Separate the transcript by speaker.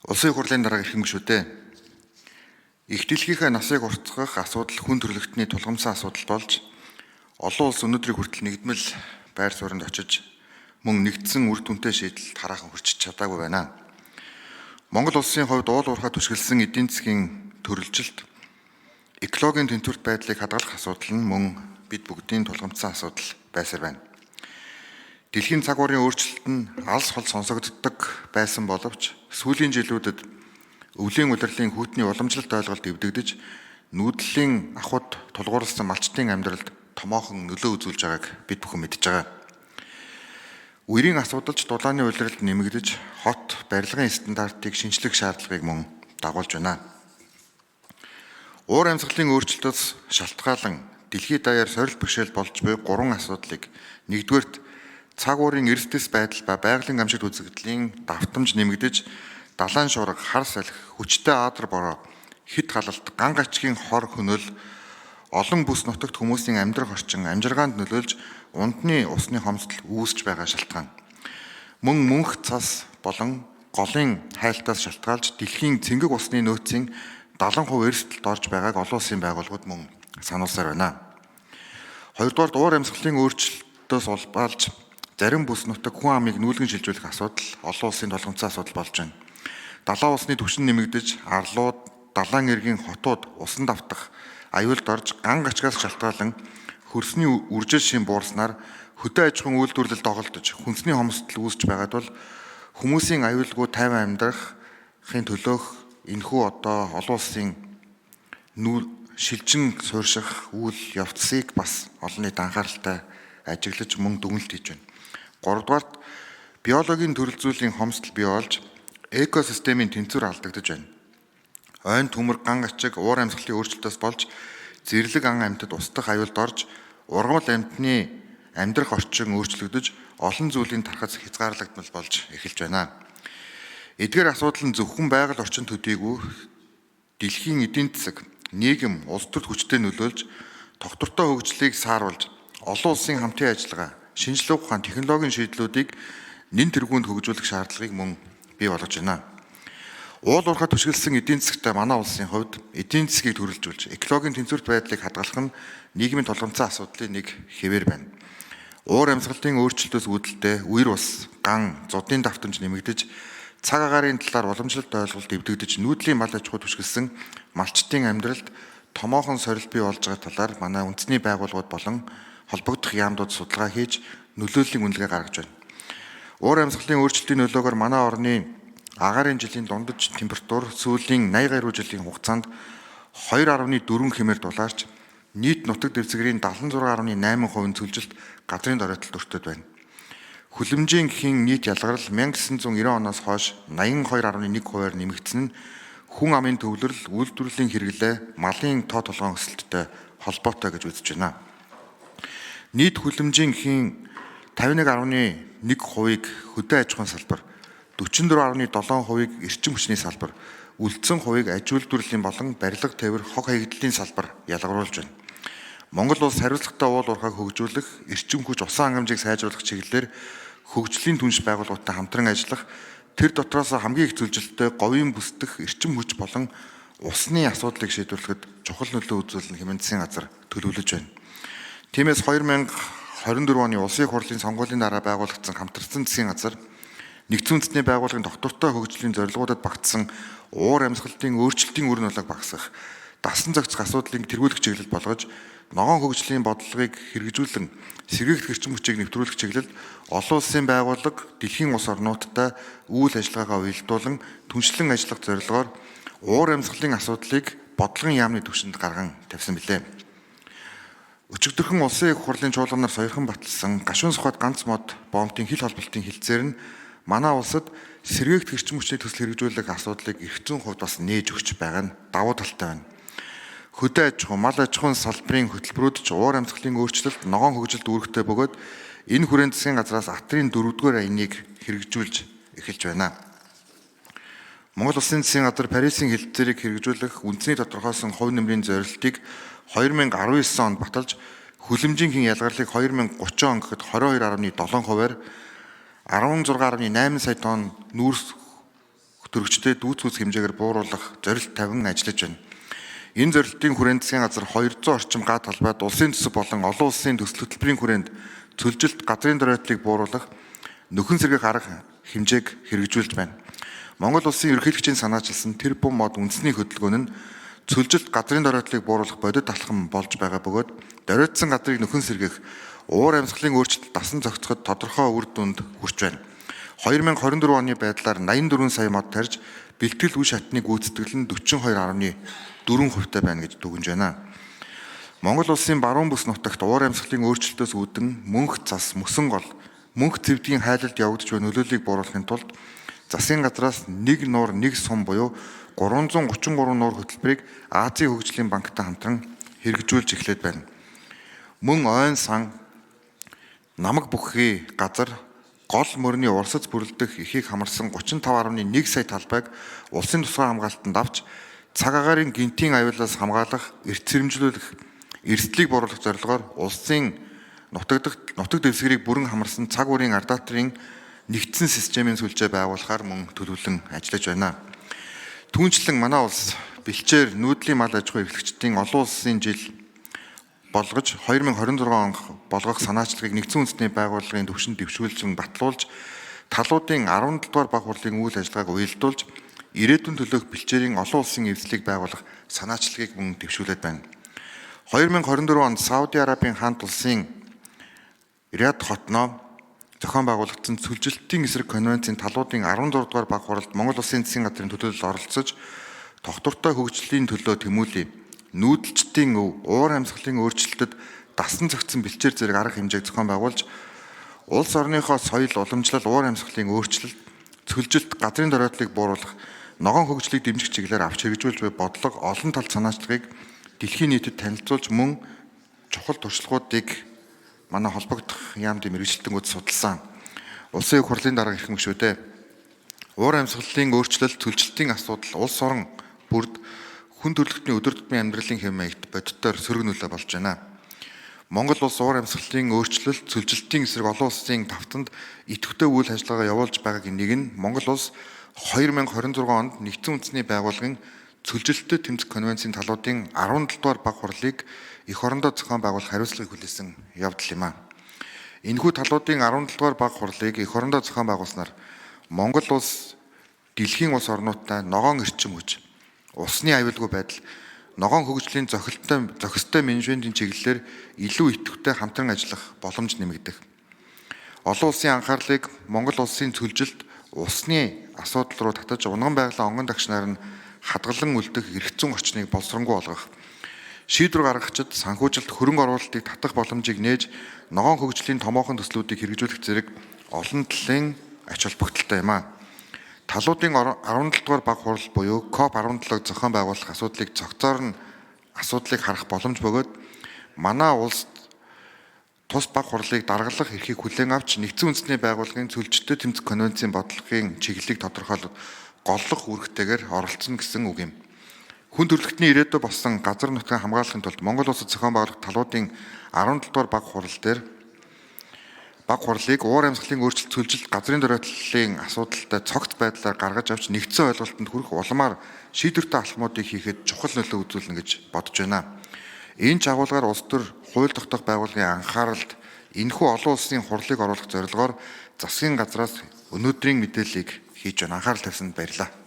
Speaker 1: Улсын хурлын дарга ирэх гүшүүдээ. Их дэлхийнхээ насыг уртгах асуудал хүн төрөлхтний тулгамсан асуудал болж олон улс өнөөдрийг хүртэл нэгдмэл байр сууринд очиж мөн нэгдсэн үр дүнтэй шийдэлд хараахан хүрчиж чадаагүй байна. Монгол улсын хувьд уул уурхай түшгэлсэн эдийн засгийн төрөлжилт, экологийн тэнцвэрт байдлыг хадгалах асуудал нь мөн бид бүгдийн тулгамдсан асуудал байсаар байна. Дэлхийн цаг уурын өөрчлөлт нь алс хол сонсогддог байсан боловч сүүлийн жилүүдэд өвлийн улирлын хүйтний уламжлалт ойлголт эвдэгдэж нүүдлийн ахуйд тулгуурласан малчдын амьдралд томоохон нөлөө үзүүлж байгааг бид бүхэн мэдж байгаа. Үерийн асуудалч дулааны улиралд нэмэгдэж хот барилгын стандартыг шинжлэх шаардлагыг мөн дагуулж байна. Уур амьсгалын өөрчлөлтөөс шалтгаалan дэлхийд даяар сорилт бэрхшээл болж буй 3 асуудлыг нэгдүгээрт цаг уурын эрсдэс байдал ба байгалийн амжилт үзэгдлийн давтамж нэмэгдэж далайн шуурга, хар салхи, хүчтэй аадар бороо, хит халалт, ган гачгийн хор хөнөөл олон бүс нутагт хүмүүсийн амьдрах орчин, амжиргаанд нөлөөлж унтны усны хомсдол үүсэж байгаа шалтгаан. Мөн мөнх цас болон голын хайлтаас шалтгаалж дэлхийн цэнгэг усны нөөцийн 70% эрсдэлд орж байгааг олон улсын байгууллагууд мөн сануулсаар байна. Хоёрдугаар уур амьсгалын өөрчлөлтөөс улбаалж зарим бүс нутаг хүн амыг нүүлгэн шилжүүлэх асуудал олон улсын тулгамдсан асуудал болж байна. Далайн усны түвшин нэмэгдэж, арлууд, далайн эргийн хотууд усан давтах аюулд орж ган гачгаас шалтгаалan хөрсний үржил шин буурснаар хөдөө аж ахуйн үйлдвэрлэл доголдож хүнсний хомсдол үүсэж байгаад бол хүмүүсийн аюулгүй тайван амьдрахын төлөөх энэхүү одоо олон улсын шилжин суурьших үйл явцыг бас олон нийт анхааралтай ажиглаж мөн дүгнэлт хийж байна. Гуравдугаарт биологийн төрөл зүйлийн хомсдол бий болж экосистемийн тэнцвэр алдагдаж байна. Ойн төмөр, ган ачиг, уур амьсгалын өөрчлөлтөөс болж зэрлэг ан амьтад устдах аюулд орж ургамал амьтны амьдрах орчин өөрчлөгдөж олон зүйлийн тархац хязгаарлагдмал болж эхэлж байна. Эдгээр асуудал нь зөвхөн байгаль орчин төдийгүй дэлхийн эдийн засаг, нийгэм, улс төрд хүчтэй нөлөөлж тогтвортой хөгжлийг сааруулж олон улсын хамтын ажиллагаа, шинжилгээ ухаан, технологийн шийдлүүдийг нэн тэргуунд хөгжүүлэх шаардлагыг мөн бий болгож байна. Уул уурхай түшгэлсэн эдийн засагтай манай улсын хувьд эдийн засгийг төрөлжүүлж, экологийн тэнцвэрт байдлыг хадгалах нь нийгмийн тулгамдсан асуудлын нэг хэвээр байна. Уур амьсгалын өөрчлөлтөөс үүдэлтэй үер ус, ган, зудын давтамж нэмэгдэж, цаг агаарын талаар уламжлалт ойлголт эвдэгдэж, нүүдлийн мал аж ахуй түшгэлсэн малчдын амьдралд томоохон сорилт бий болж байгаа талаар манай үндэсний байгууллагууд болон холбогдох яамдууд судалгаа хийж нөлөөллийн үнэлгээ гаргаж байна. Уур амьсгалын өөрчлөлтийн нөлөөгөөр манай орны агаарын жилийн дундаж температур сүүлийн 80 гаруй жилийн хугацаанд 2.4 хэмээр дулаарч нийт нутаг дэвсгэрийн 76.8% цөлжилт газрын доройтолд өртөд байна. Хүлэмжийн гэхийн нийт ялгарл 1990 оноос хойш 82.1%-аар нэмэгдсэн нь хүн амын төвлөрөл, үйлдвэрлэлийн хэрэглээ, малын тоо толгойн өсөлттэй холбоотой гэж үзэж байна. Нийт хүлэмжийн гэхийн 51.1%-ийг хөдөө аж ахуйн салбар, 44.7%-ийг эрчим хүчний салбар, үлдсэн хувийг аж үйлдвэрлэлийн болон барилга тээвэр хог хаягдлын салбар ялгаруулж байна. Монгол улс хариуцлагатай уул уурхайг хөгжүүлэх, эрчим хүч усан хангамжийг сайжруулах чиглэлээр хөгжлийн түнш байгууллагуудтай хамтран ажиллах, тэр дотроос хамгийн их зөвлөлтөй говийн бүсдэх эрчим хүч болон усны асуудлыг шийдвэрлэхэд чухал нөлөө үзүүлнэ хэмээн засгийн газар төлөвлөж байна. Тиймээс 2024 оны улсын хурлын сонгуулийн дараа байгуулагдсан хамтарсан засгийн газар нэгдсэн үндэсний байгууллагын доктортой хөгжлийн зорилгуудад багтсан уур амьсгалын өөрчлөлтийн үр нөлөөг багасгах, дасан зохицох асуудлыг тэргүүлэх чиглэл болгож ногоон хөгжлийн бодлогыг хэрэгжүүлэн сэргээгдэх эрчим хүчийг нэвтрүүлэх чиглэлд олон улсын байгууллага дэлхийн улс орнуудтай үйл ажиллагаагаа уялдуулан түншлэн ажиллах зорилгоор уур амьсгалын асуудлыг бодлогын яамны түвшинд гарган тавьсан билээ. Өчигдөрхөн улсын их хурлын чуулганаар сойрхон баталсан гашуун сухад ганц мод бомбын хил холболтын хилцээр нь манай улсад сэргээгдэх эрчим хүчний төсөл хэрэгжүүлэх асуудлыг эрх зүйн хувьд бас нээж өгч байгаа нь давуу талтай байна. Хөдөө аж ахуй, мал аж ахуйн салбарын хөтөлбөрүүд ч уур амьсгалын өөрчлөлт, ногоон хөгжилд үүрэгтэй бөгөөд энэ хүрээнд засгийн газраас АТРын 4-р аянийг хэрэгжүүлж эхэлж байна. Монгол Улсын засгийн газар Парисын хэлтцээрийг хэрэгжүүлэх үндэсний тодорхойлсон хувь нэмрийн зорилтыг 2019 онд баталж хүлэмжийн ялгарлыг 2030 он гэхэд 22.7%-аар 16.8 сая тонн нүүрс төрөгчдөд үүс хэмжээгээр бууруулах зорилт тавин ажиллаж байна. Энэ зорилтын хүрээнд засгийн газар 200 орчим га талбайд улсын төсөв болон олон улсын төсөл хөтөлбөрийн хүрээнд цөлжилт газрын дөрөөдлийг бууруулах нөхөн сэргийх арга хэмжээг хэрэгжүүлж байна. Монгол улсын ерөнхийлөгчийн санаачилсан тэр бум мод үндэсний хөдөлгөөн нь цөлжилт газрын дөрөөдлийг бууруулах бодит алхам болж байгаа бөгөөд доройтсон газрыг нөхөн сэргийх уур амьсгалын өөрчлөлт дасан зохицоход тодорхой үр дүнд хүрч байна. 2024 оны байдлаар 84 сая мод тарьж бэлтгэл үе шатны гүйцэтгэл нь 42.4% байна гэж дүгнэж байна. Монгол улсын баруун бүс нутагт уур амьсгалын өөрчлөлтөөс үүдэн мөнх цас, мөсөн гол, мөнх цэвдгийн хайлалд явагдаж буй нөлөөллийг бууруулахын тулд засгийн газраас нэг нуур нэг сум буюу 333 нуур хөтөлбөрийг Азийн хөгжлийн банктай хамтран хэрэгжүүлж эхлээд байна. Мөн ойн сан, намаг бүхий газар, гол мөрний урсац бүрлдэх эхийг хамарсан 35.1 сая талбайг улсын тусгай хамгаалтанд авч цаг агаарын гинтийн аюулаас хамгаалах, эрт сэрэмжлүүлэх, эрсдлийг бууруулах зорилгоор улсын нутаг дэвсгэрийг бүрэн хамарсан цаг үеийн ардатрын нэгдсэн системийн сүлжээ байгуулахаар мөн төлөвлөн ажиллаж байна. Түүнчлэн манай улс бэлчээр нүүдлийн мал аж ахуй эрхлэгчдийн олон улсын жил болгож 2026 он болгох санаачлагыг нэгдсэн үндэсний байгууллагын түвшинд дэвшүүлж батлуулж талуудын 17 дугаар баг хурлын үйл ажиллагааг уялдуулж ирээдүйн төлөөх бэлчээрийн олон улсын эвслийг байгуулах санаачлагыг мөн дэвшүүлээд байна. 2024 онд Сауди Арабын хаант улсын Рияд хотноо зохион байгуулагдсан цөлжилтийн эсрэг конвенцийн талуудын 16 дугаар баг хуралд Монгол улсын засгийн газрын төлөөлөл оролцож тогтвортой хөгжлийн төлөө тэмүүлэе. Нүүдэлчдийн өв, уур амьсгалын өөрчлөлтөд дасан зохицсон бэлчээр зэрэг арга хэмжээг зохион байгуулж улс орныхоо соёл, уламжлал, уур амьсгалын өөрчлөлт, цөлжилт, газрын дөрөөдлийг бууруулах, ногоон хөгжлийг дэмжих чиглэлээр авч хэрэгжүүлж буй бодлого олон талт санаачлагыг дэлхийн нийтэд танилцуулж мөн чухал туршлагуудыг манай холбогдох яамд мэргэжилтэнгүүд судалсан. Улсын их хурлын дарга ирэх мөшөөдөө уур амьсгалын өөрчлөлт, цөлжилтийн асуудал улс орон бүрд хүн төрөлхтний өдөр тутмын амьдралын хэм маягт бодитоор сөрөг нөлөө болж байна. Монгол улс уур амьсгалын өөрчлөлт, цөлжилтийн эсрэг олон улсын тавтанд идэвхтэй үйл ажиллагаа явуулж байгаагийн нэг нь Монгол улс 2026 онд нэгдсэн үндэсний байгууллагын цөлжилтөд тэмцэх конвенцийн талуудын 17 дугаар баг хурлыг эх орондоо зохион байгуулах хариуцлагыг хүлээсэн явдал юм а. Энэхүү талуудын 17 дугаар баг хурлыг эх орондоо зохион байгуулснаар Монгол улс дэлхийн улс орнуудтай ногоон эрчим хүч, усны аюулгүй байдал, ногоон хөгжлийн зохистой менежментийн чиглэлээр илүү идэвхтэй хамтран ажиллах боломж нэмэгдэх. Олон улсын анхаарлыг Монгол улсын цөлжилт, усны асуудал руу татаж унган байгалийн онгон дагшнаар нь хадгалан үлдэх эрх зүйн орчныг боловсронгуй болгох. Шийдвэр гаргагчид санхүүжилт хөрөнгө оруулалтыг татах боломжийг нээж ногоон хөгжлийн томоохон төслүүдийг хэрэгжүүлэх зэрэг олон талын ач холбогдолтой юм а. Талуудын 17 дугаар баг хурал буюу COP17-г зохион байгуулах асуудлыг цогцоор нь харах боломж бөгөөд манай улс тус баг хурлыг даргалах эрхийг хүлээн авч нэгдсэн үндэсний байгууллагын цөлжилтөд тэмцэх конвенцийн бодлогын чиглэлийг тодорхойлох голлох үүрэгтэйгээр оролцсон гэсэн үг юм. Хүн төрөлхтний ирээдүй болсон газар нутгийн хамгаалахын тулд Монгол улсад зохион байгуулах талуудын 17 дугаар баг хурлыг уур амьсгалын өөрчлөлт, цөлжилт, газрын дөрөөдлийн асуудалтай цогц байдлаар гаргаж авч нэгдсэн ойлголтод хүрэх уламар шийдвэртэй алхмуудыг хийхэд чухал нөлөө үзүүлнэ гэж бодож байна. Энэ ч агуулгаар улс төр хууль тогтоох байгууллагын анхааралд энэхүү олон улсын хурлыг оруулах зорилгоор засгийн газраас өнөөдрийн мэдээллийг хийж байна. Анхаарал тавьсанд баярлалаа.